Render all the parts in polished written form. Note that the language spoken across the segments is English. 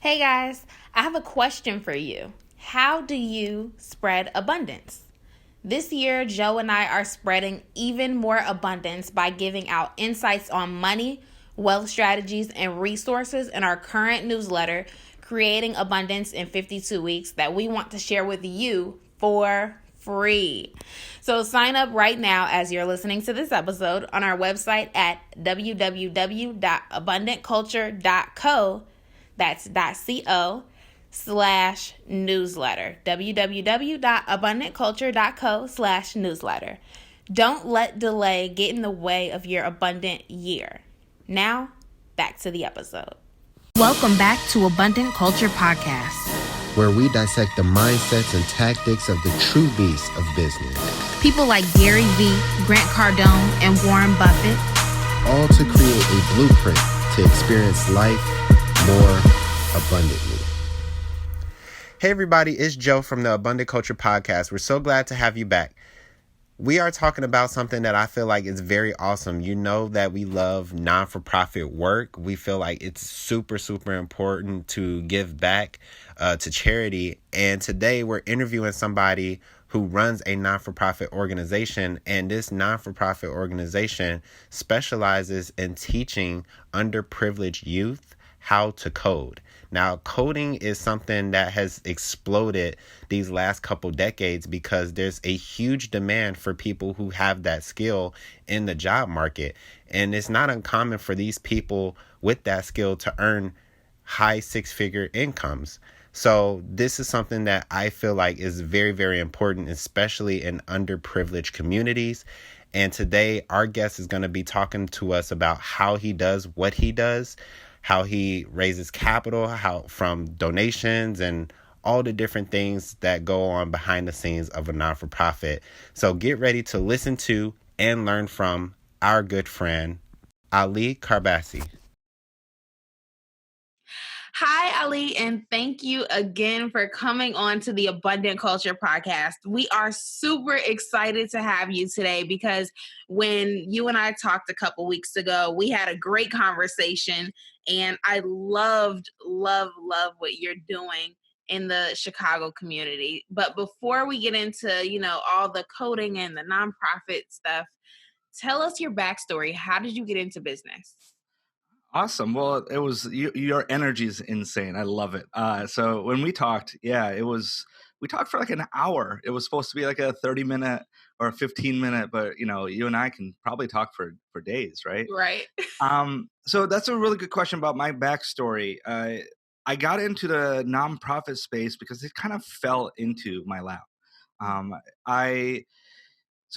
Hey guys, I have a question for you. How do you spread abundance? This year, Joe and I are spreading even more abundance by giving out insights on money, wealth strategies, and resources in our current newsletter, Creating Abundance in 52 Weeks, that we want to share with you for free. So sign up right now as you're listening to this episode on our website at www.abundantculture.co. That's .co/newsletter. www.abundantculture.co/newsletter. Don't let delay get in the way of your abundant year. Now, back to the episode. Welcome back to Abundant Culture Podcast, where we dissect the mindsets and tactics of the true beasts of business. People like Gary Vee, Grant Cardone, and Warren Buffett. All to create a blueprint to experience life more abundantly. Hey everybody, it's Joe from the Abundant Culture Podcast. We're so glad to have you back. We are talking about something that I feel like is very awesome. You know that we love non-for-profit work. We feel like it's super, super important to give back to charity. And today we're interviewing somebody who runs a non-for-profit organization. And this non-for-profit organization specializes in teaching underprivileged youth how to code. Now, coding is something that has exploded these last couple decades because there's a huge demand for people who have that skill in the job market. And it's not uncommon for these people with that skill to earn high six-figure incomes. So this is something that I feel like is very, very important, especially in underprivileged communities. And today, our guest is going to be talking to us about how he does what he does, how he raises capital, how from donations and all the different things that go on behind the scenes of a non-for-profit. So get ready to listen to and learn from our good friend, Ali Karbassi. Hi, Ali, and thank you again for coming on to the Abundant Culture Podcast. We are super excited to have you today because when you and I talked a couple weeks ago, we had a great conversation, and I love what you're doing in the Chicago community. But before we get into, all the coding and the nonprofit stuff, tell us your backstory. How did you get into business? Awesome. Well, it was your energy is insane. I love it. So when we talked, we talked for like an hour. It was supposed to be like a 30-minute or a 15-minute, but you and I can probably talk for days, right? Right. So that's a really good question about my backstory. I got into the nonprofit space because it kind of fell into my lap. I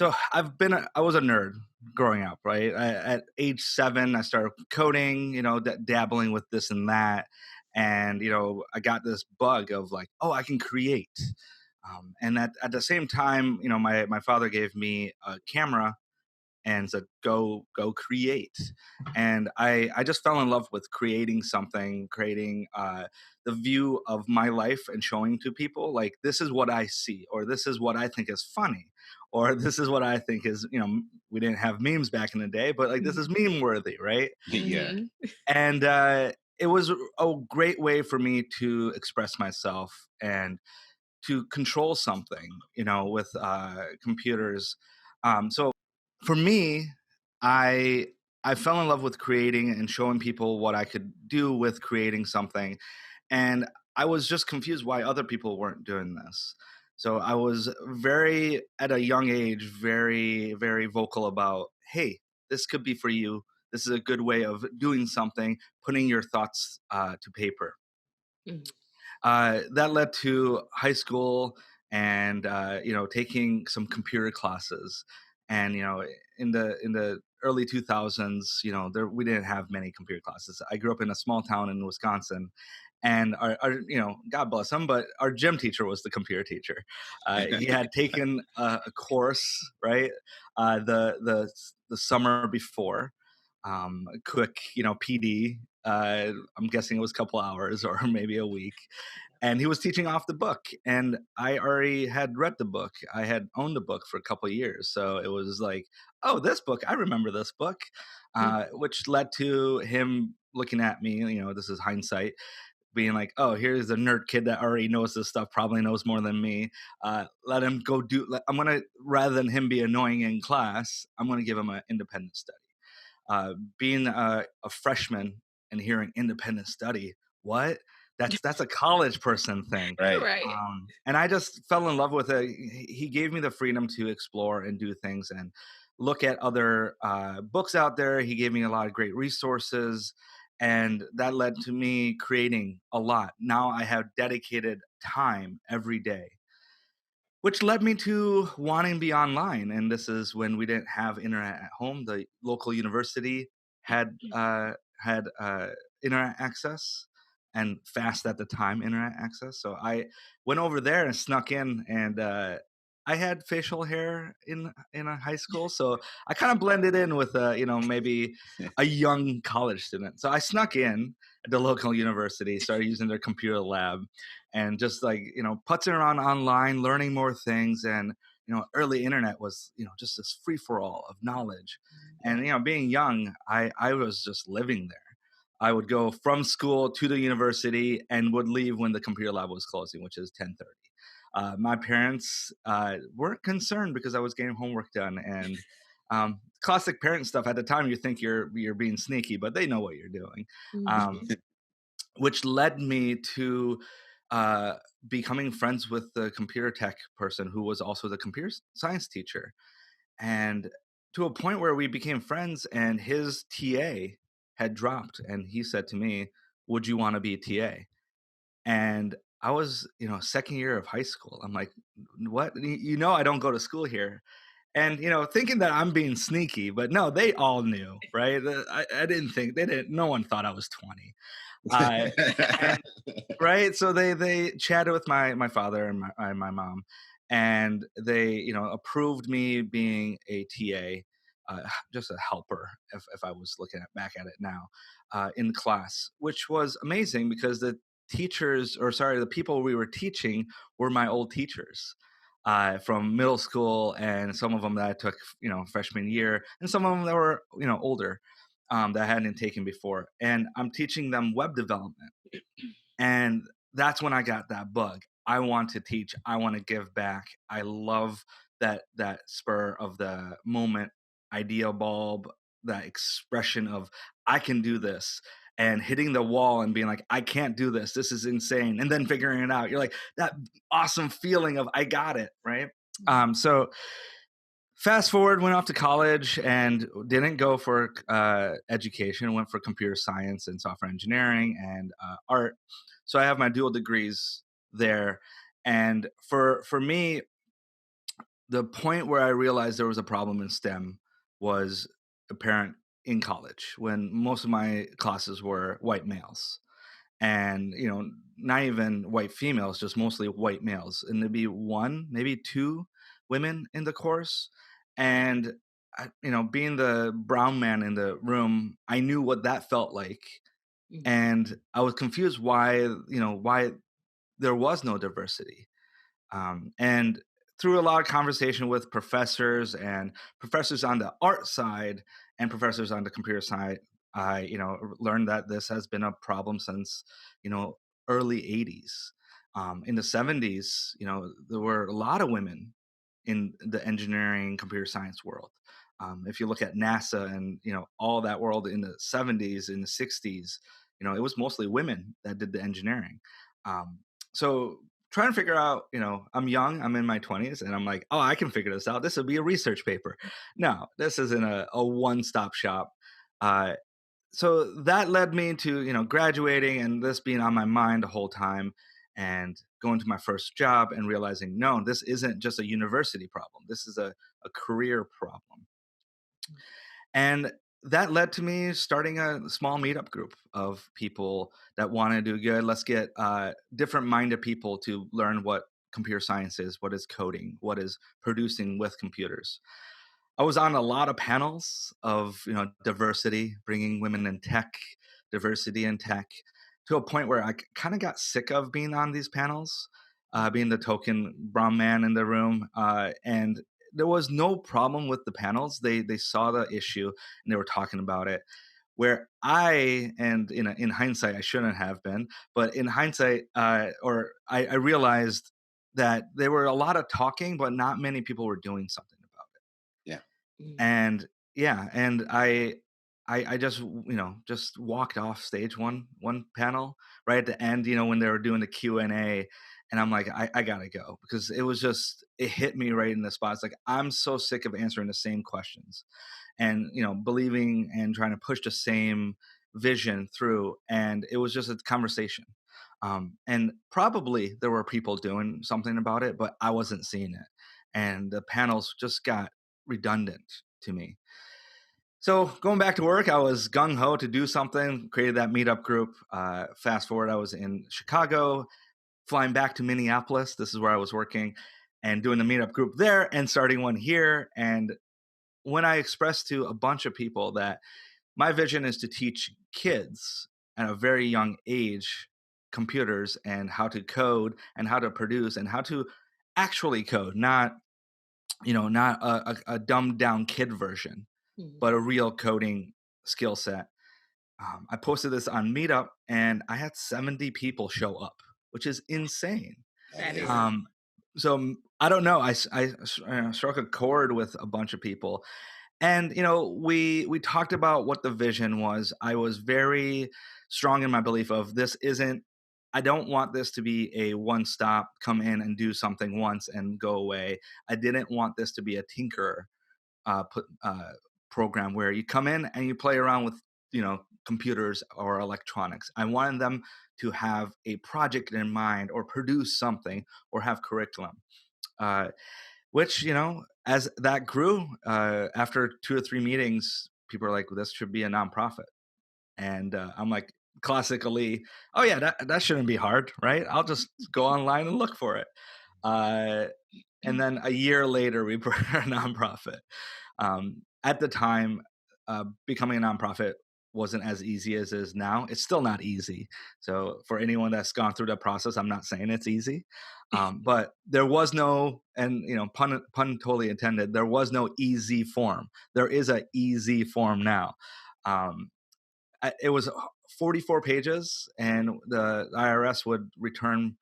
was a nerd growing up, right? At age 7, I started coding, dabbling with this and that. And, I got this bug of like, oh, I can create. And at the same time, my father gave me a camera and said, go create. And I just fell in love with creating something, creating the view of my life and showing to people like, this is what I see, or this is what I think is funny, or this is what I think is, we didn't have memes back in the day, but like, this is meme worthy, right? Yeah. And it was a great way for me to express myself and to control something, with computers. So for me, I fell in love with creating and showing people what I could do with creating something. And I was just confused why other people weren't doing this. So I was at a young age, very, very vocal about, hey, this could be for you. This is a good way of doing something, putting your thoughts to paper. That led to high school and taking some computer classes. And in the early 2000s, we didn't have many computer classes. I grew up in a small town in Wisconsin, and our God bless him, but our gym teacher was the computer teacher. He had taken a course, right, the summer before, a quick PD. I'm guessing it was a couple hours or maybe a week. And he was teaching off the book, and I already had read the book. I had owned the book for a couple of years. So it was like, oh, this book, I remember this book, which led to him looking at me, this is hindsight, being like, oh, here's a nerd kid that already knows this stuff, probably knows more than me. Let him go I'm going to, rather than him be annoying in class, I'm going to give him an independent study. Being a freshman and hearing independent study, what? That's a college person thing. Right. Right. And I just fell in love with it. He gave me the freedom to explore and do things and look at other books out there. He gave me a lot of great resources, and that led to me creating a lot. Now I have dedicated time every day, which led me to wanting to be online. And this is when we didn't have internet at home. The local university had internet access, and fast at the time internet access. So I went over there and snuck in, and I had facial hair in a high school, so I kind of blended in with maybe a young college student. So I snuck in at the local university, started using their computer lab, and just like putzing around online, learning more things. And early internet was just this free for all of knowledge. And being young, I was just living there. I would go from school to the university and would leave when the computer lab was closing, which is 10:30. My parents weren't concerned because I was getting homework done. And classic parent stuff. At the time, you think you're being sneaky, but they know what you're doing. Which led me to becoming friends with the computer tech person who was also the computer science teacher. And to a point where we became friends, and his TA had dropped, and he said to me, would you want to be a TA? And I was, second year of high school. I'm like, what? I don't go to school here. And, thinking that I'm being sneaky, but no, they all knew, right? I didn't think, no one thought I was 20. And, right. So they chatted with my father and my mom, and they, approved me being a TA, just a helper, if I was looking back at it now, in class, which was amazing because the people we were teaching were my old teachers. From middle school, and some of them that I took, freshman year, and some of them that were, older, that I hadn't taken before. And I'm teaching them web development. And that's when I got that bug. I want to teach. I want to give back. I love that spur of the moment, idea bulb, that expression of I can do this, and hitting the wall and being like, I can't do this. This is insane. And then figuring it out. You're like, that awesome feeling of I got it, right? So fast forward, went off to college and didn't go for education, went for computer science and software engineering and art. So I have my dual degrees there. And for me, the point where I realized there was a problem in STEM was apparent in college, when most of my classes were white males. And not even white females, just mostly white males, and there'd be one, maybe two women in the course. And being the brown man in the room, I knew what that felt like. And I was confused why there was no diversity. And through a lot of conversation with professors and professors on the art side and professors on the computer side, I learned that this has been a problem since early 80s. In the 70s, there were a lot of women in the engineering computer science world. If you look at NASA and all that world in the 70s, in the 60s, it was mostly women that did the engineering. So trying to figure out, I'm young, I'm in my 20s, and I'm like, oh, I can figure this out. This will be a research paper. No, this isn't a one-stop shop. So that led me to, graduating and this being on my mind the whole time, and going to my first job and realizing, no, this isn't just a university problem. This is a career problem. And that led to me starting a small meetup group of people that want to do good. Let's get different minded people to learn what computer science is, what is coding, what is producing with computers. I was on a lot of panels of diversity, bringing women in tech, diversity in tech, to a point where I kind of got sick of being on these panels, being the token brown man in the room, and there was no problem with the panels. They saw the issue and they were talking about it. where in hindsight, I shouldn't have been, but in hindsight, I realized that there were a lot of talking, but not many people were doing something about it. Yeah. And yeah, and I just just walked off stage one panel right at the end, when they were doing the Q&A, and I'm like, I gotta go, because it hit me right in the spot. It's like, I'm so sick of answering the same questions, and believing and trying to push the same vision through, and it was just a conversation. And probably there were people doing something about it, but I wasn't seeing it, and the panels just got redundant to me. So going back to work, I was gung-ho to do something, created that meetup group. Fast forward, I was in Chicago, flying back to Minneapolis. This is where I was working, and doing the meetup group there, and starting one here. And when I expressed to a bunch of people that my vision is to teach kids at a very young age computers and how to code and how to produce and how to actually code, not a dumbed down kid version, but a real coding skill set. I posted this on Meetup, and I had 70 people show up, which is insane. That is So I don't know. I struck a chord with a bunch of people, and we talked about what the vision was. I was very strong in my belief of this isn't. I don't want this to be a one stop, come in and do something once and go away. I didn't want this to be a tinker program where you come in and you play around with computers or electronics. I wanted them to have a project in mind, or produce something, or have curriculum. Which as that grew, after 2 or 3 meetings, people are like, well, this should be a nonprofit. And I'm like, classically, oh yeah, that shouldn't be hard, right? I'll just go online and look for it. And then a year later, we were a nonprofit. At the time, becoming a nonprofit wasn't as easy as it is now. It's still not easy. So for anyone that's gone through that process, I'm not saying it's easy. But there was no, and pun totally intended, there was no easy form. There is a easy form now. It was 44 pages, and the IRS would return,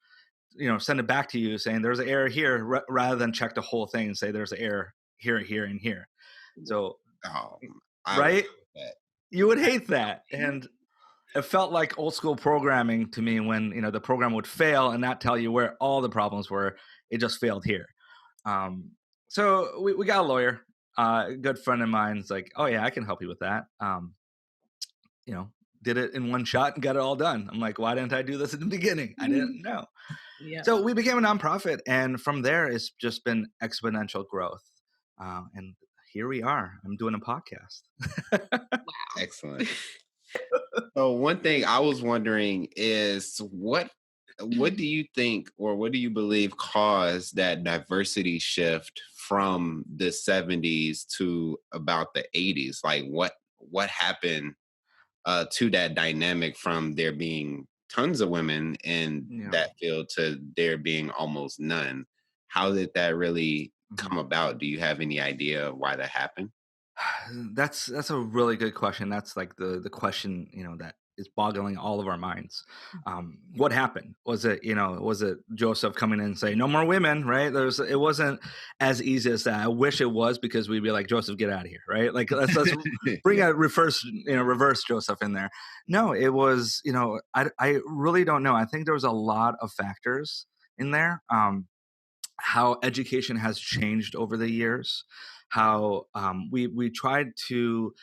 send it back to you saying there's an error here, rather than check the whole thing and say there's an error here, here, and here. So, right? You would hate that. And it felt like old school programming to me, when the program would fail and not tell you where all the problems were. It just failed here. So we got a lawyer, a good friend of mine's like, oh yeah, I can help you with that. Did it in one shot and got it all done. I'm like, why didn't I do this at the beginning? I didn't know. Yeah. So we became a nonprofit, and from there it's just been exponential growth. And here we are. I'm doing a podcast. Wow. Excellent. So one thing I was wondering is what do you think, or what do you believe caused that diversity shift from the 70s to about the 80s? Like what happened to that dynamic from there being tons of women in that field to there being almost none? How did that really come about? Do you have any idea of why that happened? That's a really good question. That's like the question, that is boggling all of our minds. What happened? Was it Joseph coming in and saying no more women, right? It wasn't as easy as that. I wish it was, because we'd be like, Joseph, get out of here, right? Like let's bring a reverse Joseph in there. No, it was, I really don't know. I think there was a lot of factors in there. How education has changed over the years, how we tried to,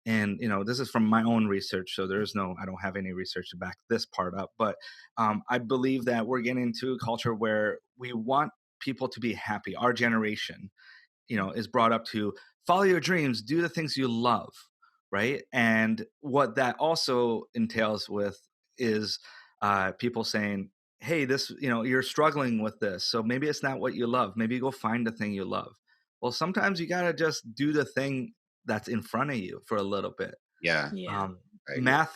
and this is from my own research, so I don't have any research to back this part up, but I believe that we're getting into a culture where we want people to be happy. Our generation, is brought up to follow your dreams, do the things you love, right? And what that also entails with is people saying, hey, this, you're struggling with this, so maybe it's not what you love. Maybe go find the thing you love. Well, sometimes you got to just do the thing that's in front of you for a little bit. Yeah. Math,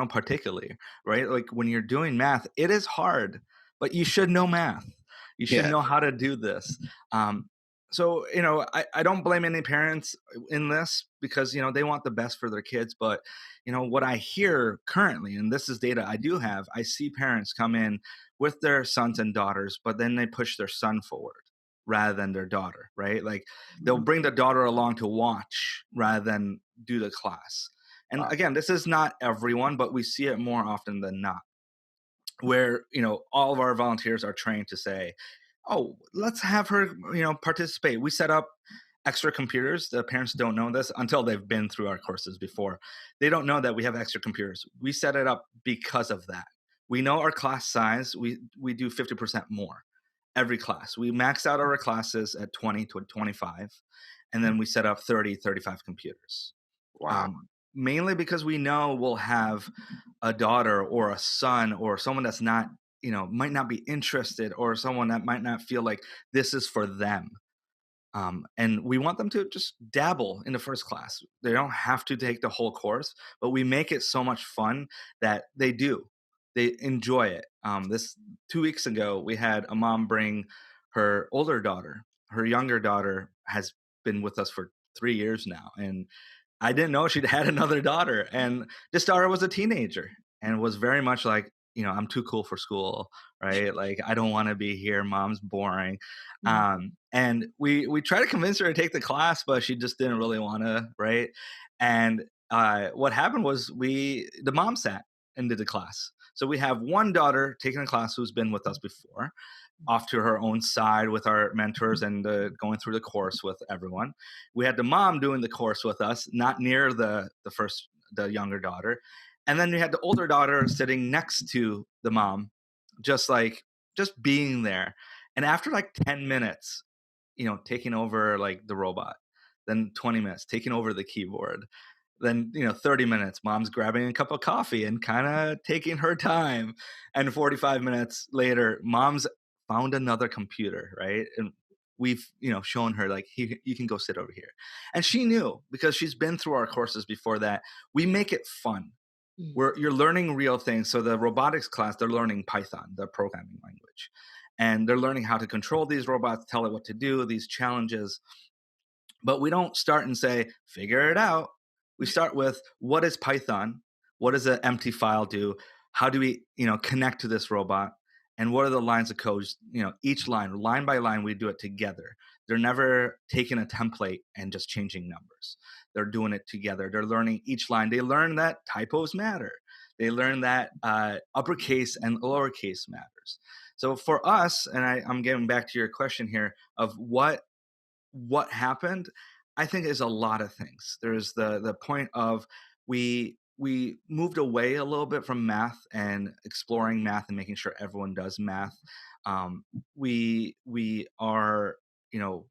particularly, right? Like when you're doing math, it is hard, but you should know math. You should know how to do this. So, I don't blame any parents in this because, they want the best for their kids. But, what I hear currently, and this is data I do have, I see parents come in with their sons and daughters, but then they push their son forward rather than their daughter, right? Like they'll bring the daughter along to watch rather than do the class. And Wow. again, this is not everyone, but we see it more often than not, where all of our volunteers are trained to say, oh, let's have her participate. We set up extra computers. The parents don't know this until they've been through our courses before. They don't know that we have extra computers. We set it up because of that. We know our class size. We do 50% more every class. We max out our classes at 20 to 25, and then we set up 30, 35 computers. Wow. Mainly because we know we'll have a daughter or a son or someone that's not, might not be interested, or someone that might not feel like this is for them. And we want them to just dabble in the first class. They don't have to take the whole course, but we make it so much fun that they do. They enjoy it. This 2 weeks ago, we had a mom bring her older daughter. Her younger daughter has been with us for 3 years now, and I didn't know she'd had another daughter. And this daughter was a teenager and was very much like, I'm too cool for school, right? Like, I don't want to be here. Mom's boring. And we tried to convince her to take the class, but she just didn't really want to, right? And what happened was the mom sat and did the class. So we have one daughter taking a class who's been with us before, off to her own side with our mentors and going through the course with everyone. We had the mom doing the course with us, not near the younger daughter. And then we had the older daughter sitting next to the mom, just being there. And after like 10 minutes, taking over like the robot, then 20 minutes, taking over the keyboard, then 30 minutes, mom's grabbing a cup of coffee and kind of taking her time, and 45 minutes later, mom's found another computer, right? And we've shown her like, you can go sit over here. And she knew, because she's been through our courses before, that we make it fun, where you're learning real things. So the robotics class, they're learning Python, the programming language, and they're learning how to control these robots, tell it what to do, these challenges. But we don't start and say, figure it out. We start with, what is Python? What does an empty file do? How do we, connect to this robot? And what are the lines of code? Each line by line, we do it together. They're never taking a template and just changing numbers. They're doing it together. They're learning each line. They learn that typos matter. They learn that uppercase and lowercase matters. So for us, and I'm getting back to your question here of what happened, I think is a lot of things. There's the point of we moved away a little bit from math and exploring math and making sure everyone does math. We are,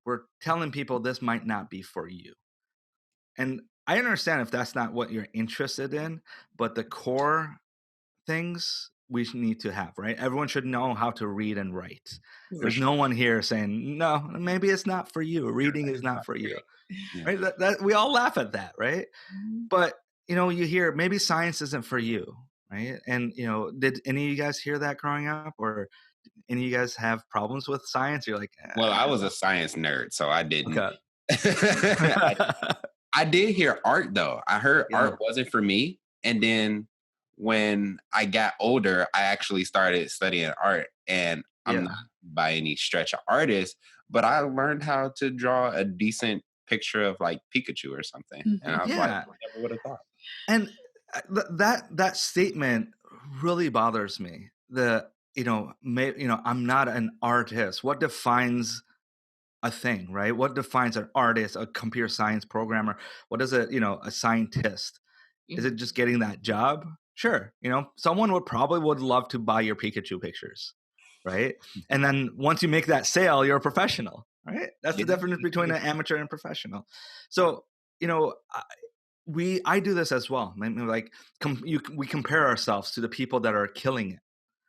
we're telling people this might not be for you. And I understand if that's not what you're interested in, but the core things we need to have, right? Everyone should know how to read and write. There's no one here saying, no, maybe it's not for you. Reading is not for you, right? That we all laugh at that, right? But, you hear maybe science isn't for you, right? And, did any of you guys hear that growing up, or any of you guys have problems with science? You're like, Well, I was a science nerd, so I didn't. Okay. I did hear art, though. I heard art wasn't for me. And then when I got older, I actually started studying art, and I'm not by any stretch an artist, but I learned how to draw a decent picture of like Pikachu or something. And I was like, I never would have thought. And that statement really bothers me. I'm not an artist. What defines a thing, right? What defines an artist, a computer science programmer? What is a scientist? Is it just getting that job? Sure. Someone would love to buy your Pikachu pictures, right? And then once you make that sale, you're a professional, right? That's the difference between an amateur and a professional. So, I do this as well. Like we compare ourselves to the people that are killing it.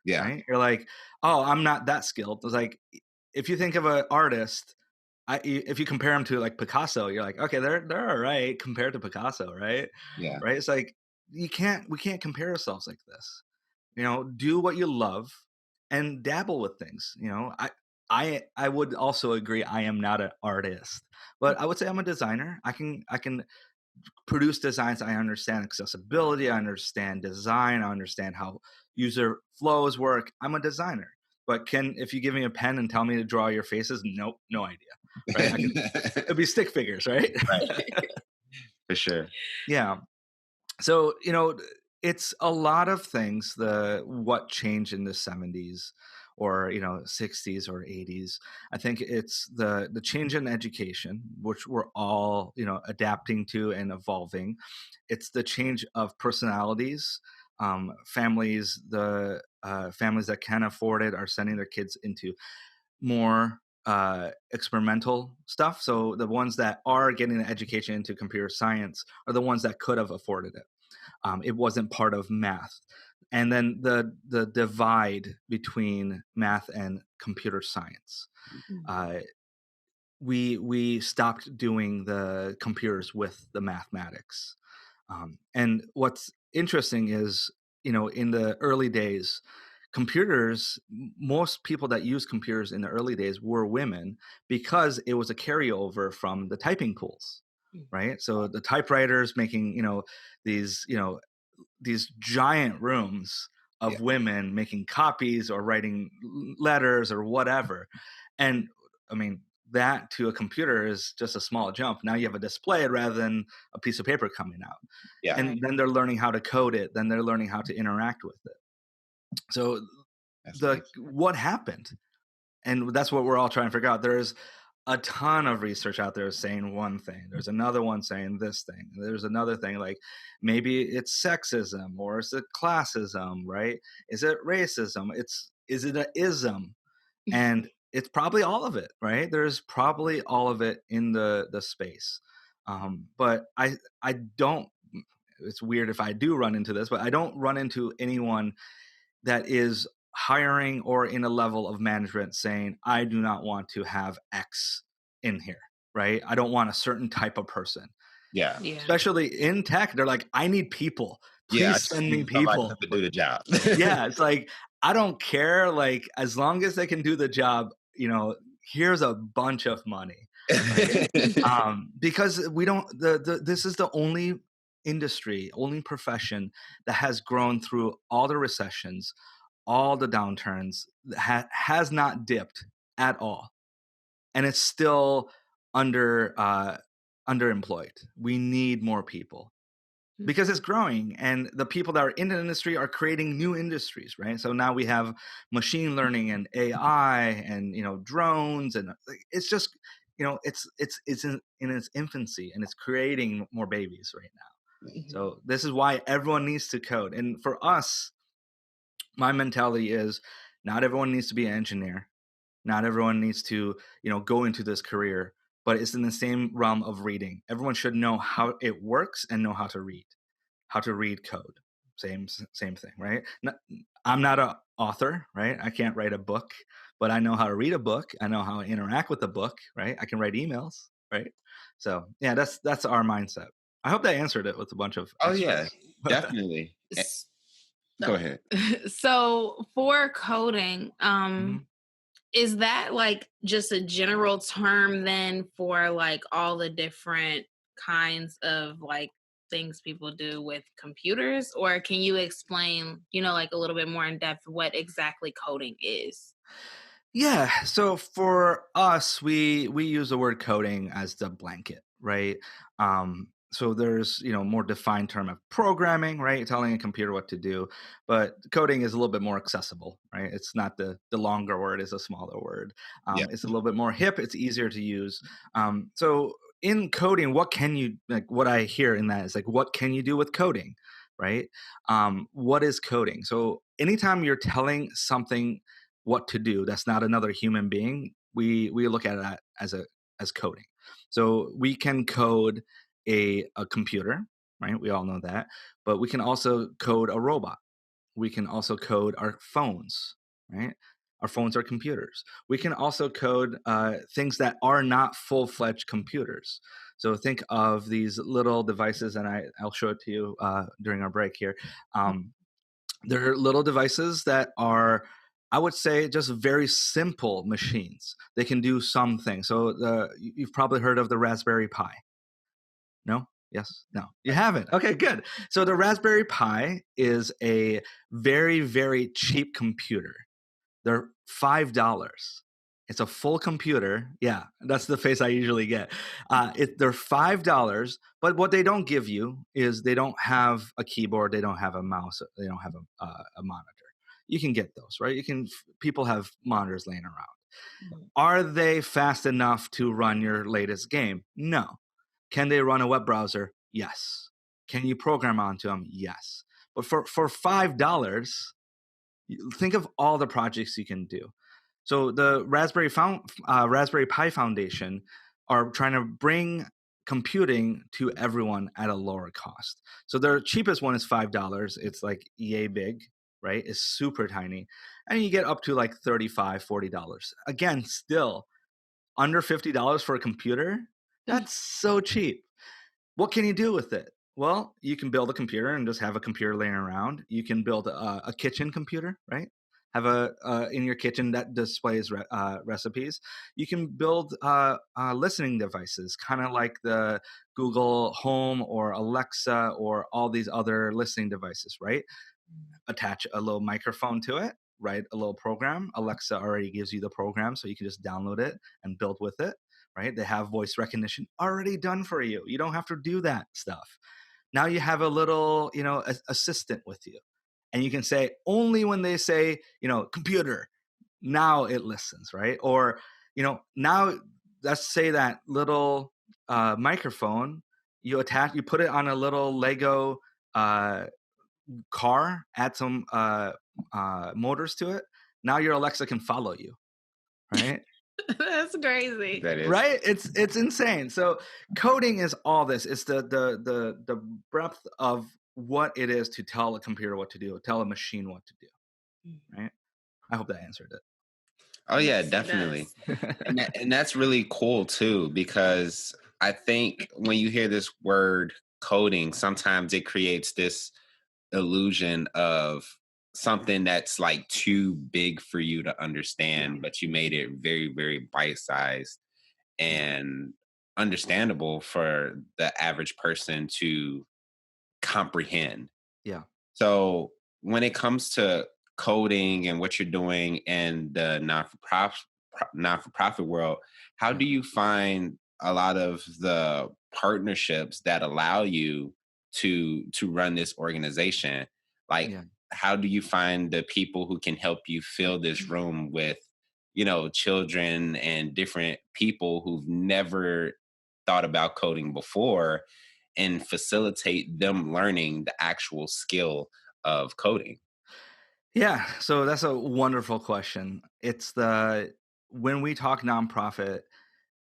Yeah. Right? You're like, oh, I'm not that skilled. It's like, if you think of an artist, if you compare them to like Picasso, you're like, okay, they're all right compared to Picasso, right? Yeah. Right. It's like, we can't compare ourselves like this. Do what you love and dabble with things. I would also agree I am not an artist, but I would say I'm a designer. I can produce designs. I understand accessibility. I understand design. I understand how user flows work. I'm a designer. But if you give me a pen and tell me to draw your faces, nope, no idea. Right? It'd be stick figures, right? Right. For sure. Yeah. So, it's a lot of things, what changed in the 70s or, 60s or 80s. I think it's the change in education, which we're all, adapting to and evolving. It's the change of personalities. Families, the families that can afford it are sending their kids into more experimental stuff. So the ones that are getting an education into computer science are the ones that could have afforded it. It wasn't part of math. And then the divide between math and computer science. Uh, we stopped doing the computers with the mathematics. And what's interesting is, in the early days, most people that used computers in the early days were women because it was a carryover from the typing pools, right? So the typewriters making, these, these giant rooms of women making copies or writing letters or whatever. And I mean, that to a computer is just a small jump. Now you have a display rather than a piece of paper coming out. Yeah. And then they're learning how to code it. Then they're learning how to interact with it. So what happened? And that's what we're all trying to figure out. There's a ton of research out there saying one thing. There's another one saying this thing. There's another thing, like maybe it's sexism or is it classism, right? Is it racism? Is it an ism? And it's probably all of it, right? There's probably all of it in the space. But I don't. It's weird if I do run into this, but I don't run into anyone that is hiring or in a level of management saying, I do not want to have X in here, right? I don't want a certain type of person. Yeah. Especially in tech, they're like, I need people. Please send me people to do the job. Yeah, it's like, I don't care. Like, as long as they can do the job, here's a bunch of money. Because we don't. This is the only industry, only profession that has grown through all the recessions, all the downturns, has not dipped at all, and it's still underemployed. We need more people because it's growing, and the people that are in the industry are creating new industries, right? So now we have machine learning and AI and drones, and it's just it's in its infancy, and it's creating more babies right now. So this is why everyone needs to code. And for us, my mentality is not everyone needs to be an engineer. Not everyone needs to, go into this career, but it's in the same realm of reading. Everyone should know how it works and know how to read code. Same thing, right? I'm not an author, right? I can't write a book, but I know how to read a book. I know how to interact with a book, right? I can write emails, right? So yeah, that's our mindset. I hope that answered it with a bunch of extras. Yeah, definitely. Go ahead. So for coding, is that like just a general term then for like all the different kinds of like things people do with computers, or can you explain, like a little bit more in depth what exactly coding is? Yeah. So for us, we use the word coding as the blanket, right? So there's more defined term of programming, right? Telling a computer what to do, but coding is a little bit more accessible, right? It's not the longer word; is a smaller word. It's a little bit more hip. It's easier to use. So in coding, what I hear in that is like, what can you do with coding, right? What is coding? So anytime you're telling something what to do that's not another human being, we look at that as coding. So we can code a computer, right? We all know that, but we can also code a robot. We can also code our phones, right? Our phones are computers. We can also code things that are not full-fledged computers. So think of these little devices, and I'll show it to you during our break here. They're little devices that are I would say just very simple machines. They can do something. So you've probably heard of the Raspberry Pi. No? Yes? No. You haven't. Okay, good. So the Raspberry Pi is a very, very cheap computer. They're $5. It's a full computer. Yeah, that's the face I usually get. They're $5, but what they don't give you is they don't have a keyboard, they don't have a mouse, they don't have a monitor. You can get those, right? People have monitors laying around. Are they fast enough to run your latest game? No. Can they run a web browser? Yes. Can you program onto them? Yes. But for $5, think of all the projects you can do. So the Raspberry Pi Foundation are trying to bring computing to everyone at a lower cost. So their cheapest one is $5. It's like yay big, right? It's super tiny. And you get up to like $35, $40. Again, still under $50 for a computer. That's so cheap. What can you do with it? Well, you can build a computer and just have a computer laying around. You can build a kitchen computer, right? Have in your kitchen that displays recipes. You can build listening devices, kind of like the Google Home or Alexa or all these other listening devices, right? Attach a little microphone to it, write a little program. Alexa already gives you the program, so you can just download it and build with it. Right? They have voice recognition already done for you. You don't have to do that stuff. Now you have a little, assistant with you. And you can say only when they say, computer, now it listens, right? Or, now let's say that little microphone, you put it on a little Lego car, add some motors to it. Now your Alexa can follow you, right? That's crazy. That is right. It's insane. So coding is all this. It's the breadth of what it is to tell a computer what to do, tell a machine what to do. Right. I hope that answered it. Oh yeah, definitely. and that's really cool too, because I think when you hear this word coding, sometimes it creates this illusion of something that's like too big for you to understand, but you made it very, very bite-sized and understandable for the average person to comprehend. Yeah. So when it comes to coding and what you're doing in the non-for-profit world, how do you find a lot of the partnerships that allow you to run this organization? Like, how do you find the people who can help you fill this room with, children and different people who've never thought about coding before, and facilitate them learning the actual skill of coding? Yeah, so that's a wonderful question. When we talk nonprofit,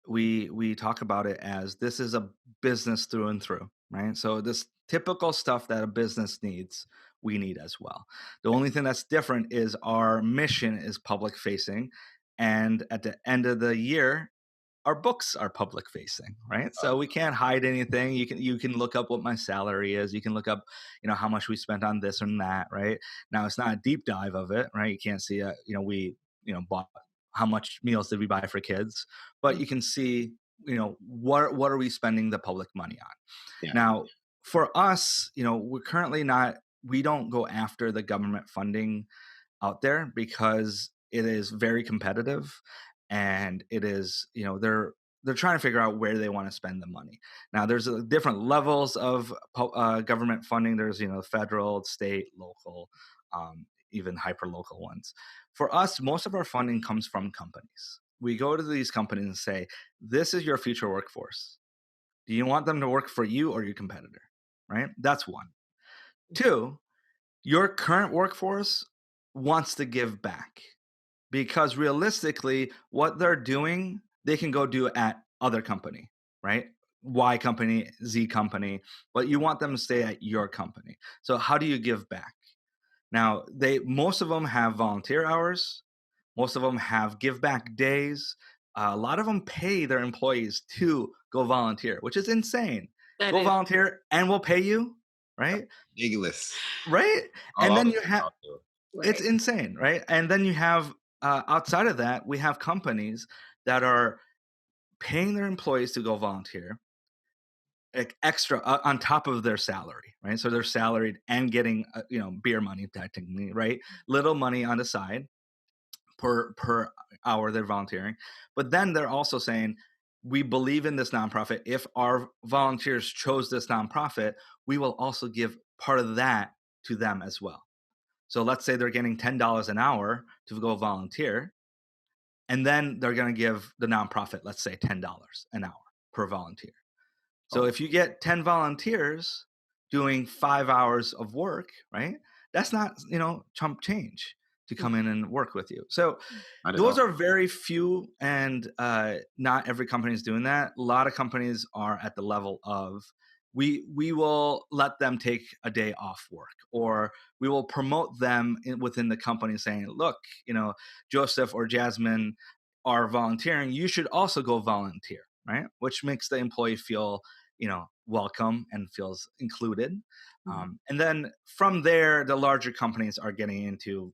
we talk about it as this is a business through and through, right? So this typical stuff that a business needs, we need as well. The only thing that's different is our mission is public facing, and at the end of the year, our books are public facing, right? So we can't hide anything. You can look up what my salary is. You can look up, how much we spent on this and that, right? Now it's not a deep dive of it, right? You can't see, we, bought how much meals did we buy for kids, but you can see, what are we spending the public money on? Yeah. Now, for us, we're currently we don't go after the government funding out there because it is very competitive. And it is, they're trying to figure out where they want to spend the money. Now, there's different levels of government funding. There's, federal, state, local, even hyper local ones. For us, most of our funding comes from companies. We go to these companies and say, this is your future workforce. Do you want them to work for you or your competitor? Right? That's one. Two, your current workforce wants to give back. Because realistically, what they're doing, they can go do at other company, right? Y company, Z company, but you want them to stay at your company. So how do you give back? Now, most of them have volunteer hours. Most of them have give back days. A lot of them pay their employees to go volunteer, which is insane. Go volunteer and we'll pay you, right? Ridiculous. Right? And then you have It's insane, right? And then you have outside of that, we have companies that are paying their employees to go volunteer, like extra on top of their salary, right? So they're salaried and getting beer money technically, right? Little money on the side per hour they're volunteering. But then they're also saying, we believe in this nonprofit. If our volunteers chose this nonprofit, we will also give part of that to them as well. So let's say they're getting $10 an hour to go volunteer, and then they're going to give the nonprofit, let's say $10 an hour per volunteer. So if you get 10 volunteers doing 5 hours of work, right? That's not, chump change to come in and work with you. So those are very few, and not every company is doing that. A lot of companies are at the level of, we will let them take a day off work, or we will promote them within the company saying, look, Joseph or Jasmine are volunteering. You should also go volunteer, right? Which makes the employee feel, welcome and feels included. And then from there, the larger companies are getting into,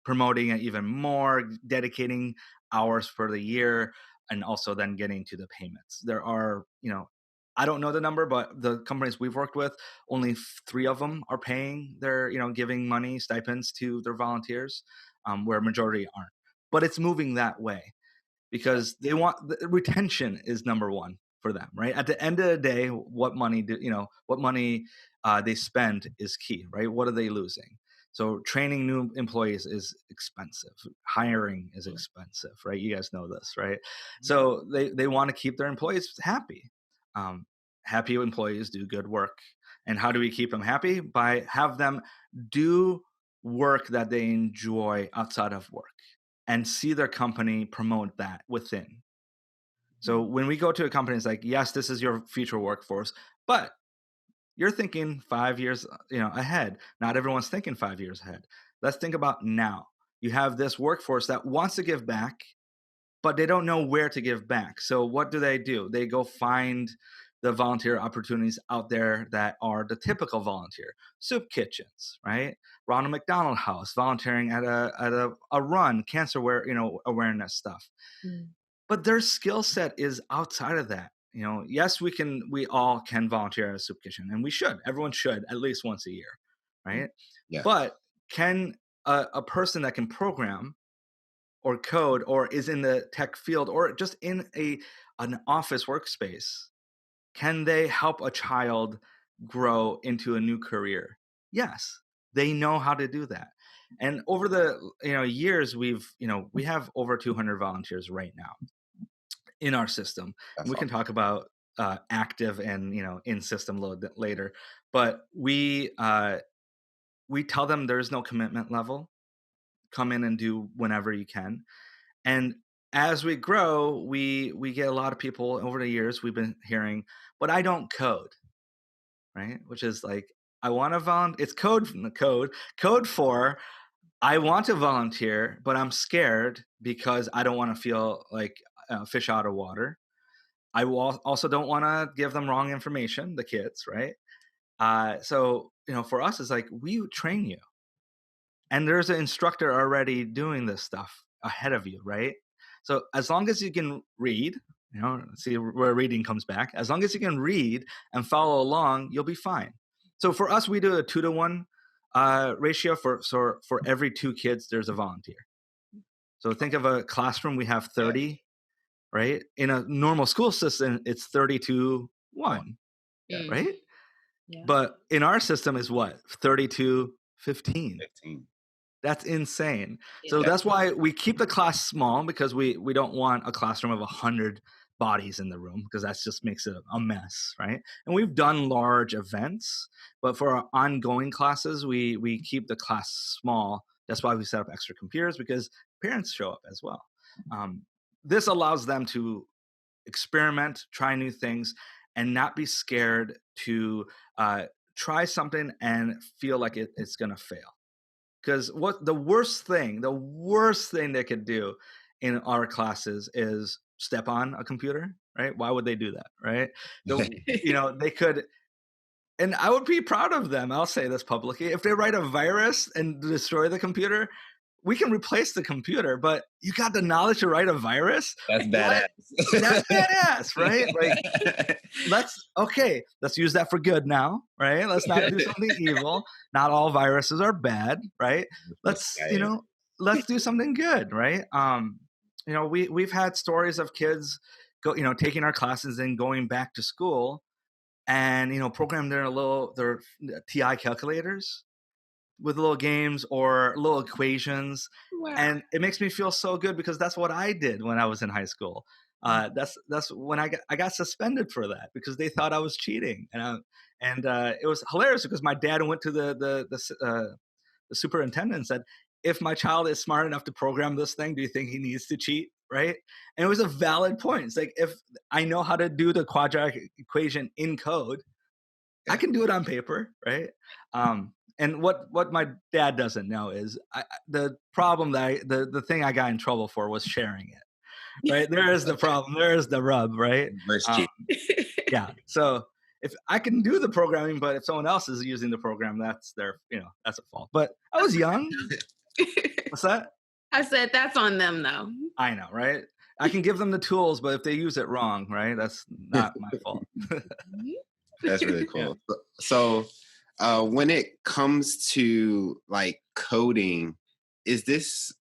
promoting it even more, dedicating hours for the year, and also then getting to the payments. There are, I don't know the number, but the companies we've worked with, only 3 of them are paying their, giving money, stipends to their volunteers, where majority aren't. But it's moving that way because they want, retention is number one for them, right? At the end of the day, what money they spend is key, right? What are they losing? So training new employees is expensive. Hiring is expensive, right? You guys know this, right? So they want to keep their employees happy. Happy employees do good work. And how do we keep them happy? By have them do work that they enjoy outside of work and see their company promote that within. So when we go to a company, it's like, yes, this is your future workforce, but you're thinking 5 years, ahead. Not everyone's thinking 5 years ahead. Let's think about now. You have this workforce that wants to give back, but they don't know where to give back. So what do? They go find the volunteer opportunities out there that are the typical volunteer. Soup kitchens, right? Ronald McDonald House, volunteering at a run, cancer awareness stuff. But their skill set is outside of that. Yes, we all can volunteer at a soup kitchen, and we should. Everyone should at least once a year, right? Yeah. But can a person that can program or code, or is in the tech field, or just in an office workspace, can they help a child grow into a new career? Yes, they know how to do that. And over the years, we have over 200 volunteers right now in our system. And we can talk about active and in system a little bit later. But we tell them there's no commitment level. Come in and do whenever you can. And as we grow, we get a lot of people over the years we've been hearing, but I don't code, right? Which is like, I want to volunteer. It's code from the code for, I want to volunteer, but I'm scared because I don't want to feel like a fish out of water. I also don't want to give them wrong information, the kids, right? So, for us, it's like, we train you. And there's an instructor already doing this stuff ahead of you, right? So as long as you can read, see where reading comes back. As long as you can read and follow along, you'll be fine. So for us, we do a 2-to-1 ratio for every 2 kids, there's a volunteer. So think of a classroom, we have 30, right? In a normal school system, it's 30-1, right? Yeah. But in our system is what? 30-15. That's insane. So that's why we keep the class small, because we don't want a classroom of 100 bodies in the room, because that just makes it a mess, right? And we've done large events, but for our ongoing classes, we keep the class small. That's why we set up extra computers, because parents show up as well. This allows them to experiment, try new things, and not be scared to try something and feel like it's going to fail. Because the worst thing they could do in our classes is step on a computer, right? Why would they do that, right? They could And I would be proud of them. I'll say this publicly. If they write a virus and destroy the computer, we can replace the computer, but you got the knowledge to write a virus? That's badass. That's badass, right? Like, let's use that for good now, right? Let's not do something evil. Not all viruses are bad, right? Let's do something good, right? We've had stories of kids taking our classes and going back to school and program their TI calculators with little games or little equations. Wow. And it makes me feel so good because that's what I did when I was in high school. That's when I got suspended for that because they thought I was cheating, and it was hilarious because my dad went to the superintendent and said, if my child is smart enough to program this thing, do you think he needs to cheat? Right? And it was a valid point. It's like, if I know how to do the quadratic equation in code, I can do it on paper, right? And what my dad doesn't know is the problem that the thing I got in trouble for was sharing it, right? There is the problem. There is the rub, right? Yeah. So if I can do the programming, but if someone else is using the program, that's that's a fault. But I was young. What's that? I said that's on them, though. I know, right? I can give them the tools, but if they use it wrong, right, that's not my fault. That's really cool. Yeah. So when it comes to like coding, is this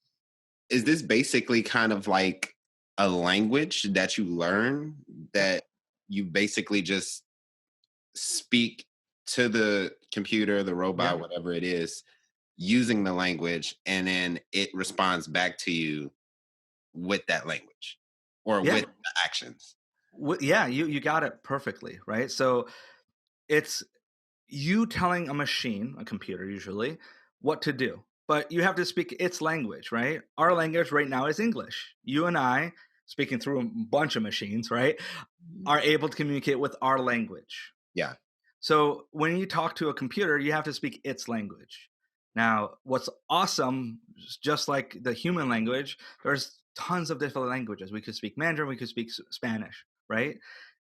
basically kind of like a language that you learn that you basically just speak to the computer, the robot, whatever it is, using the language, and then it responds back to you with that language or with the actions? You got it perfectly, right? So it's you telling a machine, a computer usually, what to do, but you have to speak its language, right? Our language right now is English. You and I, speaking through a bunch of machines, right, are able to communicate with our language. Yeah. So when you talk to a computer, you have to speak its language. Now, what's awesome, just like the human language, there's tons of different languages. We could speak Mandarin, we could speak Spanish, right?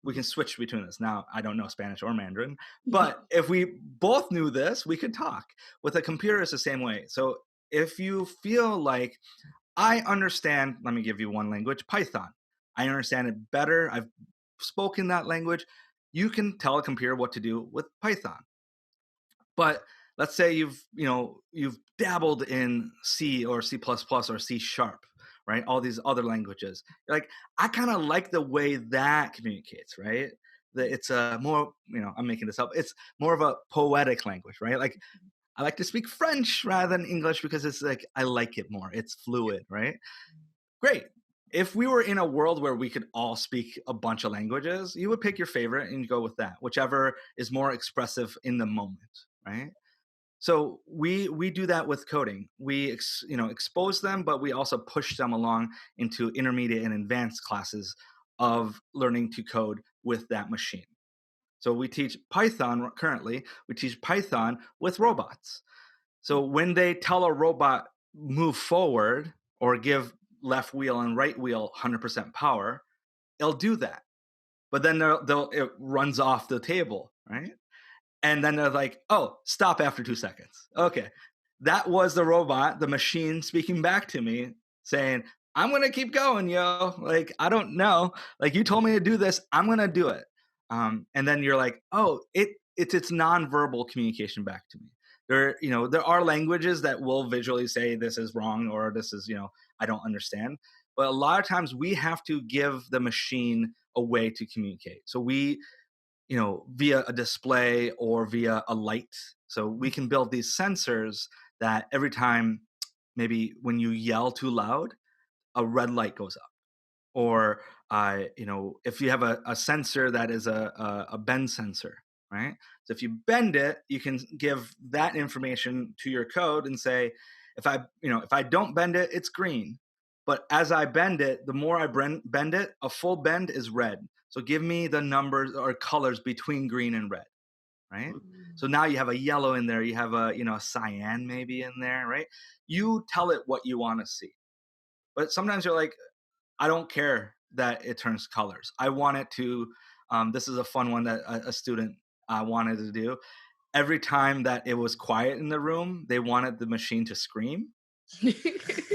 We can switch between this. Now, I don't know Spanish or Mandarin, but if we both knew this, we could talk. With a computer, it's the same way. So if you feel like, I understand, let me give you one language, Python. I understand it better. I've spoken that language. You can tell a computer what to do with Python. But let's say you've dabbled in C or C++ or C#, right? All these other languages. You're like, I kind of like the way that communicates, right? That it's a more, I'm making this up. It's more of a poetic language, right? Like, I like to speak French rather than English because it's like, I like it more. It's fluid, right? Great. If we were in a world where we could all speak a bunch of languages, you would pick your favorite and go with that, whichever is more expressive in the moment, right? So we do that with coding. We expose them, but we also push them along into intermediate and advanced classes of learning to code with that machine. So we teach Python currently. We teach Python with robots. So when they tell a robot move forward or give left wheel and right wheel 100% power, it'll do that. But then it runs off the table, right? And then they're like, oh, stop after 2 seconds. Okay. That was the robot, the machine speaking back to me saying, I'm going to keep going, yo. Like, I don't know. Like, you told me to do this. I'm going to do it. And then you're like, oh, it's nonverbal communication back to me. There are languages that will visually say this is wrong or this is, I don't understand. But a lot of times we have to give the machine a way to communicate. So we, via a display or via a light. So we can build these sensors that every time, maybe when you yell too loud, a red light goes up. Or, if you have a sensor that is a bend sensor, right? So if you bend it, you can give that information to your code and say, if I don't bend it, it's green. But as I bend it, the more I bend it, a full bend is red. So give me the numbers or colors between green and red, right? So now you have a yellow in there. You have a cyan maybe in there, right? You tell it what you want to see. But sometimes you're like, I don't care that it turns colors. I want it to, this is a fun one that a student wanted to do. Every time that it was quiet in the room, they wanted the machine to scream.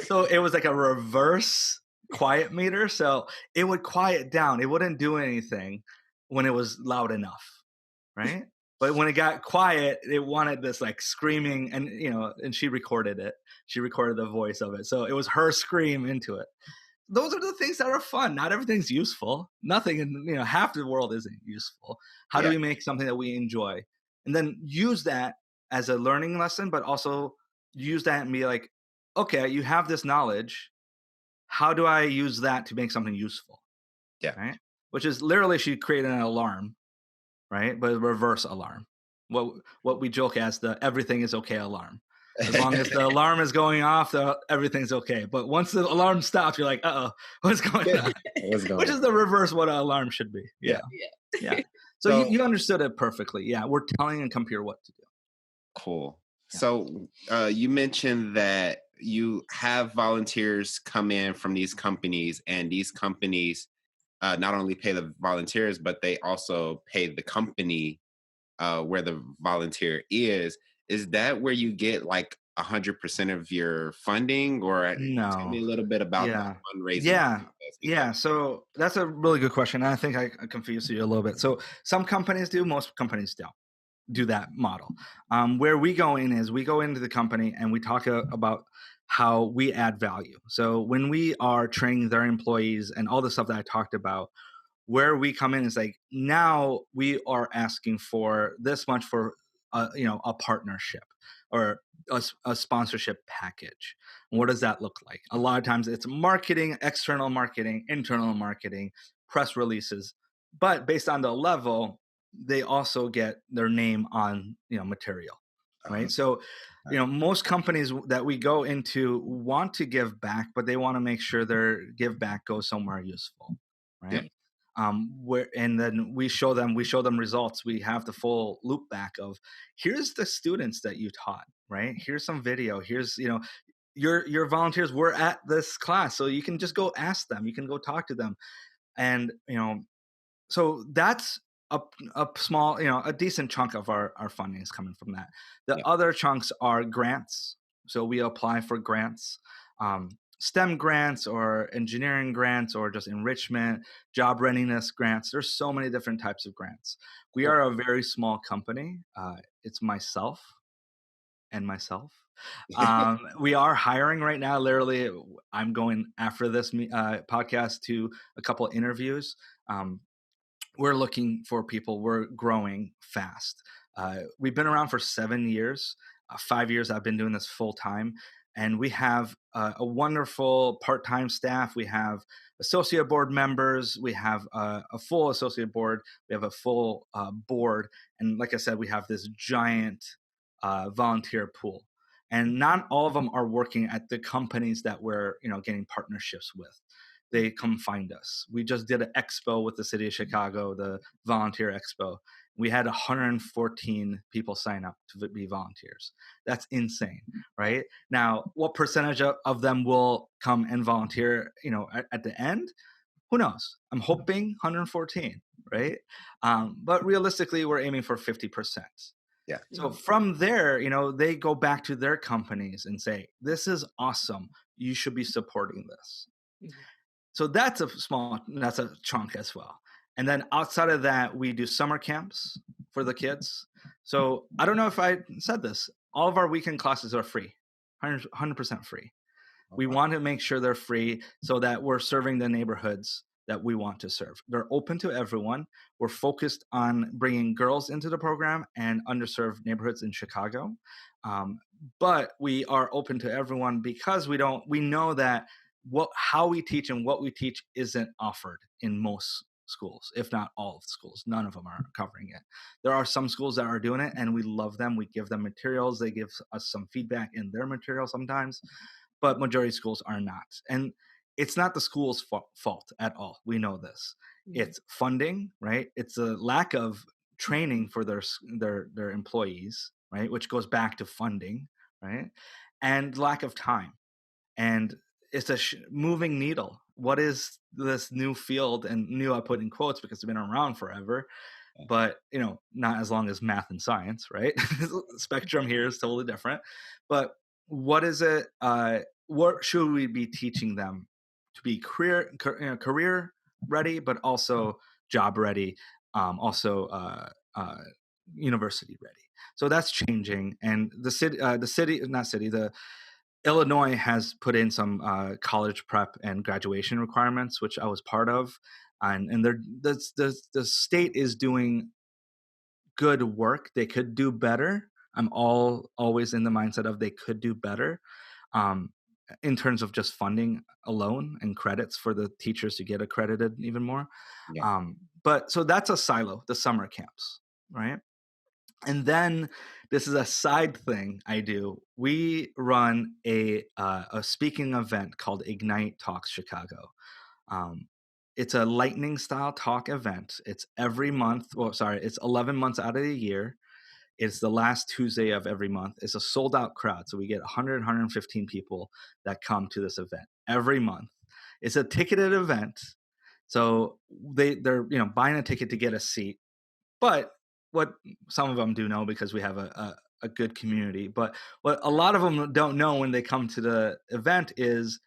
So it was like a reverse quiet meter. So it would quiet down. It wouldn't do anything when it was loud enough, right? But when it got quiet, it wanted this like screaming, and and she recorded it. She recorded the voice of it. So it was her scream into it. Those are the things that are fun. Not everything's useful. Nothing in half the world isn't useful. How do Yeah. we make something that we enjoy? And then use that as a learning lesson, but also use that and be like, okay, you have this knowledge. How do I use that to make something useful? Yeah. Right. Which is literally she created an alarm, right? But a reverse alarm. What we joke as the everything is okay alarm. As long as the alarm is going off, everything's okay. But once the alarm stops, you're like, uh-oh, what's going on? What's going Which on? is the reverse what an alarm should be. Yeah. Yeah. So, So you understood it perfectly. Yeah. We're telling a computer what to do. cool. Yeah. So you mentioned that you have volunteers come in from these companies, and these companies not only pay the volunteers, but they also pay the company where the volunteer is. Is that where you get like 100% of your funding, or tell me No. a little bit about the Yeah. fundraising Yeah. process? Yeah. So that's a really good question. And I think I confused you a little bit. So some companies do, most companies don't do that model. Where we go in is we go into the company and we talk about how we add value. So when we are training their employees and all the stuff that I talked about, where we come in is like, now we are asking for this much for a partnership or a sponsorship package. What does that look like? A lot of times it's marketing, external marketing, internal marketing, press releases, but based on the level, they also get their name on material, Uh-huh. right? So most companies that we go into want to give back, but they want to make sure their give back goes somewhere useful, Yeah. right? Where and then we show them results. We have the full loop back of, here's the students that you taught, right? Here's some video. Here's your volunteers were at this class, so you can just go ask them. You can go talk to them, and so that's a small, a decent chunk of our funding is coming from that. The Yeah. other chunks are grants. So we apply for grants, STEM grants or engineering grants or just enrichment, job readiness grants. There's so many different types of grants. We Cool. are a very small company. It's myself and myself. We are hiring right now. Literally, I'm going after this podcast to a couple of interviews. We're looking for people. We're growing fast. We've been around for 7 years. 5 years I've been doing this full time, and we have a wonderful part-time staff. We have associate board members. We have a full associate board. We have a full board, and like I said, we have this giant volunteer pool. And not all of them are working at the companies that we're getting partnerships with. They come find us. We just did an expo with the city of Chicago, the volunteer expo. We had 114 people sign up to be volunteers. That's insane, right? Now, what percentage of them will come and volunteer, at the end? Who knows? I'm hoping 114, right? But realistically, we're aiming for 50%. Yeah. So from there, they go back to their companies and say, this is awesome. You should be supporting this. So that's a chunk as well. And then outside of that, we do summer camps for the kids. So I don't know if I said this. All of our weekend classes are free, 100% free. We want to make sure they're free so that we're serving the neighborhoods that we want to serve. They're open to everyone. We're focused on bringing girls into the program and underserved neighborhoods in Chicago. But we are open to everyone because we know that how we teach and what we teach isn't offered in most schools, if not all of the schools. None of them are covering it. There are some schools that are doing it, and we love them. We give them materials. They give us some feedback in their material sometimes, but majority of schools are not. And it's not the school's fault at all. We know this. It's funding, right? It's a lack of training for their employees, right? Which goes back to funding, right? And lack of time. And it's a moving needle. What is this new field? And new, I put in quotes because it's been around forever. but not as long as math and science, right? Spectrum here is totally different. But what is it? What should we be teaching them to be career ready, but also job ready, also university ready? So that's changing, and the Illinois has put in some college prep and graduation requirements, which I was part of, and the state is doing good work. They could do better. I'm always in the mindset of they could do better, um, in terms of just funding alone and credits for the teachers to get accredited even more. Yeah. But so that's a silo, the summer camps, right? And then this is a side thing I do. We run a speaking event called Ignite Talks Chicago. Um, it's a lightning style talk event. It's every month. Well, sorry, it's 11 months out of the year. It's the last Tuesday of every month. It's a sold out crowd. So we get 100, 115 people that come to this event every month. It's a ticketed event. So they're buying a ticket to get a seat. But what some of them do know, because we have a good community, but what a lot of them don't know when they come to the event is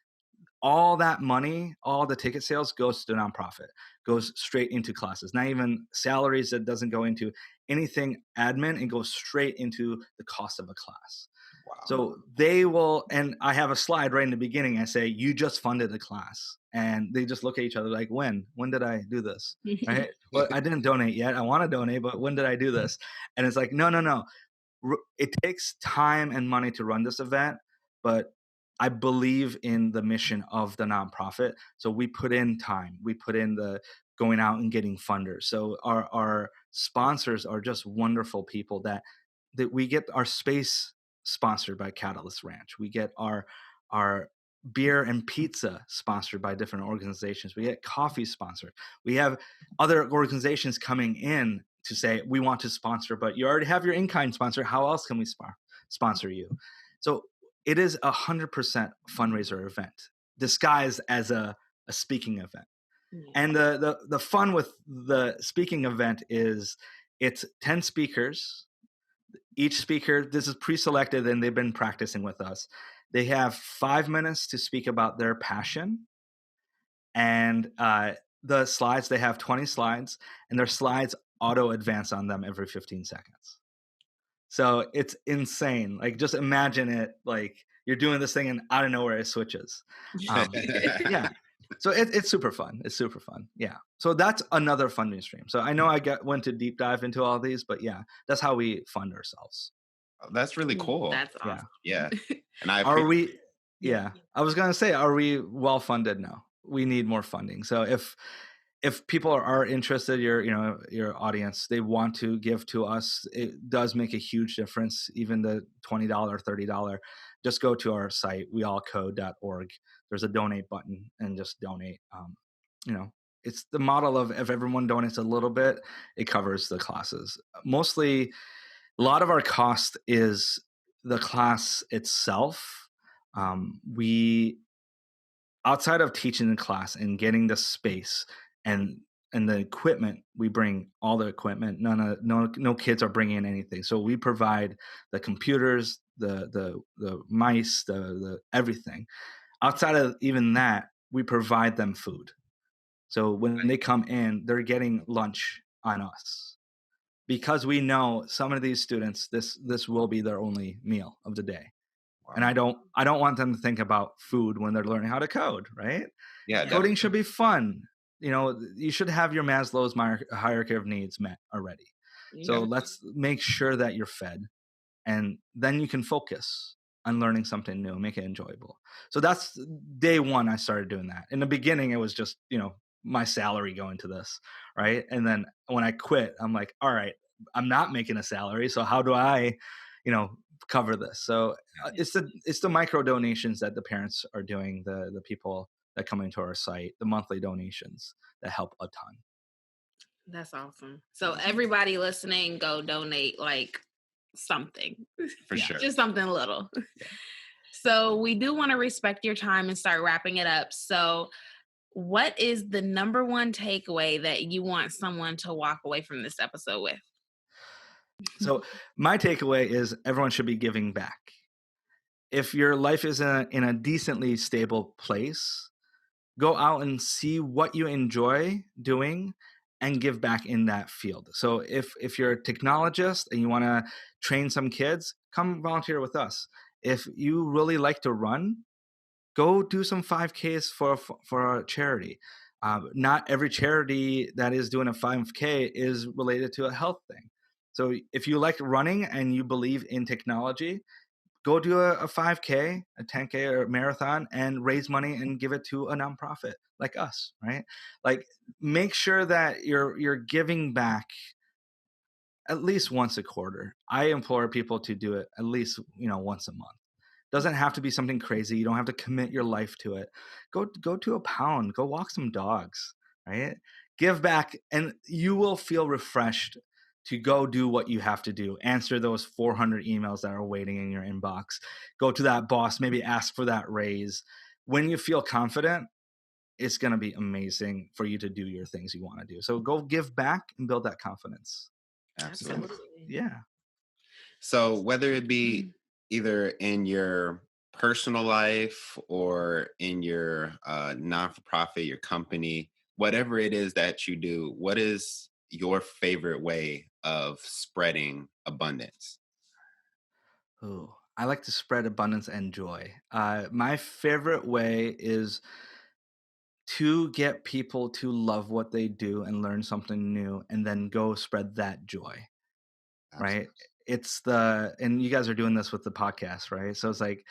all that money, all the ticket sales goes to nonprofit, goes straight into classes, not even salaries. That doesn't go into anything admin. It goes straight into the cost of a class. Wow. So they will, and I have a slide right in the beginning. I say, you just funded the class. And they just look at each other like, when did I do this? Right? Well, I didn't donate yet. I want to donate, but when did I do this? And it's like, no. It takes time and money to run this event, but I believe in the mission of the nonprofit. So we put in time. We put in the going out and getting funders. So our sponsors are just wonderful people that we get our space sponsored by Catalyst Ranch. We get our beer and pizza sponsored by different organizations. We get coffee sponsored. We have other organizations coming in to say, we want to sponsor, but you already have your in-kind sponsor. How else can we sponsor you? So it is 100% fundraiser event disguised as a speaking event. Yeah. And the fun with the speaking event is it's 10 speakers. Each speaker, this is pre-selected and they've been practicing with us. They have 5 minutes to speak about their passion. And the slides, they have 20 slides, and their slides auto advance on them every 15 seconds. So it's insane. Like, just imagine it, like you're doing this thing and out of nowhere it switches. Yeah. So it's super fun. It's super fun. Yeah. So that's another funding stream. So I know I went to deep dive into all these, but yeah, that's how we fund ourselves. Oh, that's really cool. That's awesome. Yeah. And I are we? Yeah. I was gonna say, are we well funded? No, we need more funding. So if people are interested, your audience, they want to give to us, it does make a huge difference. Even the $20, $30, just go to our site, weallcode.org. There's a donate button and just donate. It's the model of if everyone donates a little bit, it covers the classes. Mostly, a lot of our cost is the class itself. We, outside of teaching the class and getting the space and the equipment, we bring all the equipment. No kids are bringing in anything. So we provide the computers, the mice, the everything. Outside of even that, we provide them food. So when they come in, they're getting lunch on us, because we know some of these students, this will be their only meal of the day. Wow. And I don't want them to think about food when they're learning how to code, right? Yeah, coding should be fun. You should have your Maslow's hierarchy of needs met already. Yeah. So let's make sure that you're fed, and then you can focus on learning something new, make it enjoyable. So that's day one. I started doing that. In the beginning, it was just, my salary going to this, right? And then when I quit, I'm like, all right, I'm not making a salary. So how do I, cover this? So it's the micro donations that the parents are doing, the people that come into our site, the monthly donations that help a ton. That's awesome. So everybody listening, go donate like something. For sure. Just something little. Yeah. So we do want to respect your time and start wrapping it up. So what is the number one takeaway that you want someone to walk away from this episode with? So my takeaway is everyone should be giving back. If your life is in a decently stable place, go out and see what you enjoy doing and give back in that field. So if you're a technologist and you want to train some kids, come volunteer with us. If you really like to run, go do some 5Ks for a charity. Not every charity that is doing a 5K is related to a health thing. So if you like running and you believe in technology, go do a 5K, a 10K, or a marathon and raise money and give it to a nonprofit like us, right? Like, make sure that you're giving back at least once a quarter. I implore people to do it at least, once a month. Doesn't have to be something crazy. You don't have to commit your life to it. Go to a pound, go walk some dogs, right? Give back and you will feel refreshed to go do what you have to do. Answer those 400 emails that are waiting in your inbox. Go to that boss, maybe ask for that raise. When you feel confident, it's going to be amazing for you to do your things you want to do. So go give back and build that confidence. Absolutely. Yeah. So whether it be either in your personal life or in your non-for-profit, your company, whatever it is that you do, what is your favorite way of spreading abundance? Ooh, I like to spread abundance and joy. My favorite way is to get people to love what they do and learn something new and then go spread that joy, right? Absolutely. And you guys are doing this with the podcast, right? So it's like,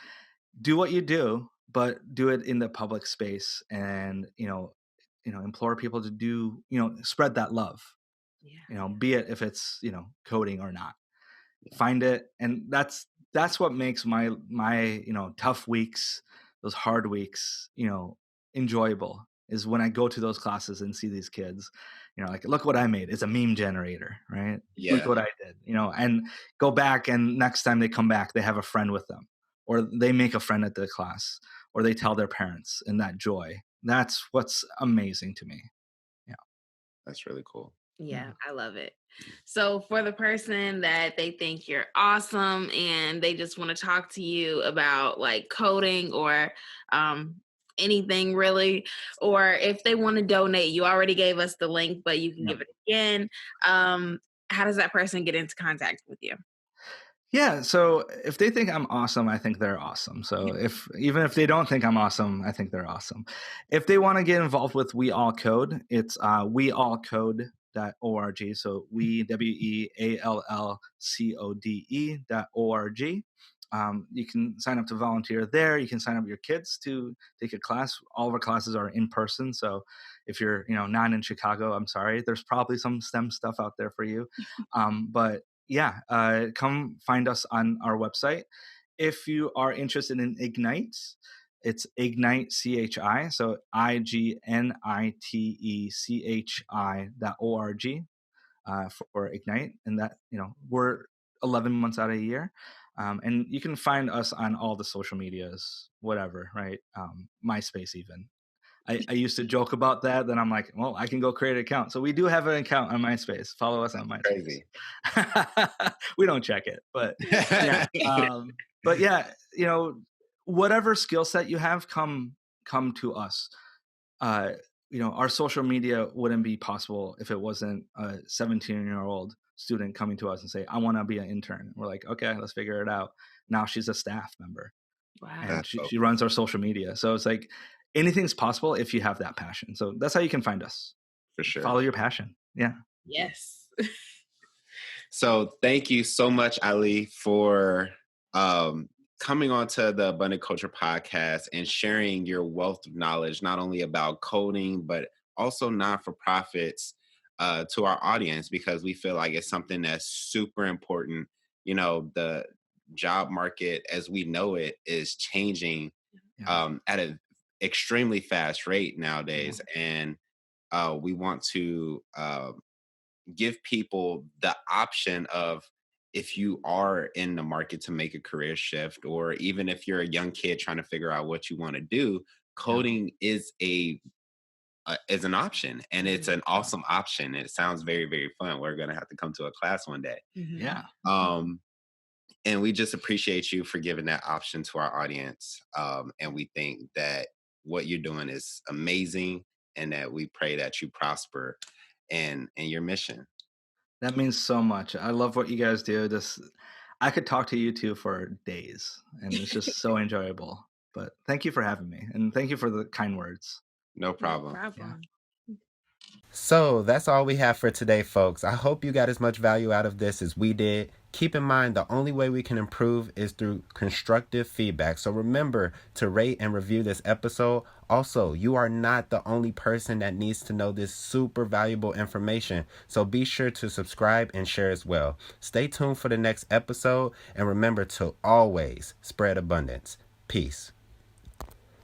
do what you do, but do it in the public space and, implore people to do, spread that love, Yeah. be it if it's, coding or not. Find it, and that's what makes my tough weeks, those hard weeks, enjoyable, is when I go to those classes and see these kids, like, look what I made. It's a meme generator, right? Look Yeah, what I did, and go back, and next time they come back they have a friend with them, or they make a friend at the class, or they tell their parents, and that joy, that's what's amazing to me. Yeah. that's really cool. Yeah, Yeah. I love it. So for the person that they think you're awesome and they just want to talk to you about like coding or um, anything really, or if they want to donate, you already gave us the link, but you can Yeah. give it again. How does that person get into contact with you? Yeah, so if they think I'm awesome, I think they're awesome. So even if they don't think I'm awesome, I think they're awesome. If they want to get involved with We All Code, it's weallcode.org. So weallcode.org. You can sign up to volunteer there. You can sign up your kids to take a class. All of our classes are in person. So if you're not in Chicago, I'm sorry. There's probably some STEM stuff out there for you. But yeah, come find us on our website. If you are interested in Ignite, it's Ignite CHI, so IGNITECHI.org for Ignite. And that, we're 11 months out of a year. And you can find us on all the social medias, whatever, right? MySpace even. I used to joke about that. Then I'm like, well, I can go create an account. So we do have an account on MySpace. Follow us on MySpace. Crazy. We don't check it, but yeah. But yeah, whatever skill set you have, come to us. Our social media wouldn't be possible if it wasn't a 17-year-old student coming to us and say, I want to be an intern. We're like, okay, let's figure it out. Now she's a staff member. Wow. And she runs our social media. So it's like, anything's possible if you have that passion. So that's how you can find us. For sure. Follow your passion. Yeah. Yes. So thank you so much, Ali, for coming on to the Abundant Culture podcast and sharing your wealth of knowledge, not only about coding, but also non-for-profits to our audience, because we feel like it's something that's super important. The job market as we know it is changing at an extremely fast rate nowadays. And we want to give people the option of, if you are in the market to make a career shift, or even if you're a young kid trying to figure out what you want to do, coding is a is an option, and it's an awesome option. It sounds very, very fun. We're gonna have to come to a class one day. Yeah. And we just appreciate you for giving that option to our audience. And we think that what you're doing is amazing, and that we pray that you prosper in your mission. That means so much. I love what you guys do. I could talk to you two for days, and it's just so enjoyable. But thank you for having me, and thank you for the kind words. No problem. No problem. So that's all we have for today, folks. I hope you got as much value out of this as we did. Keep in mind, the only way we can improve is through constructive feedback. So remember to rate and review this episode. Also, you are not the only person that needs to know this super valuable information. So be sure to subscribe and share as well. Stay tuned for the next episode, and remember to always spread abundance. Peace.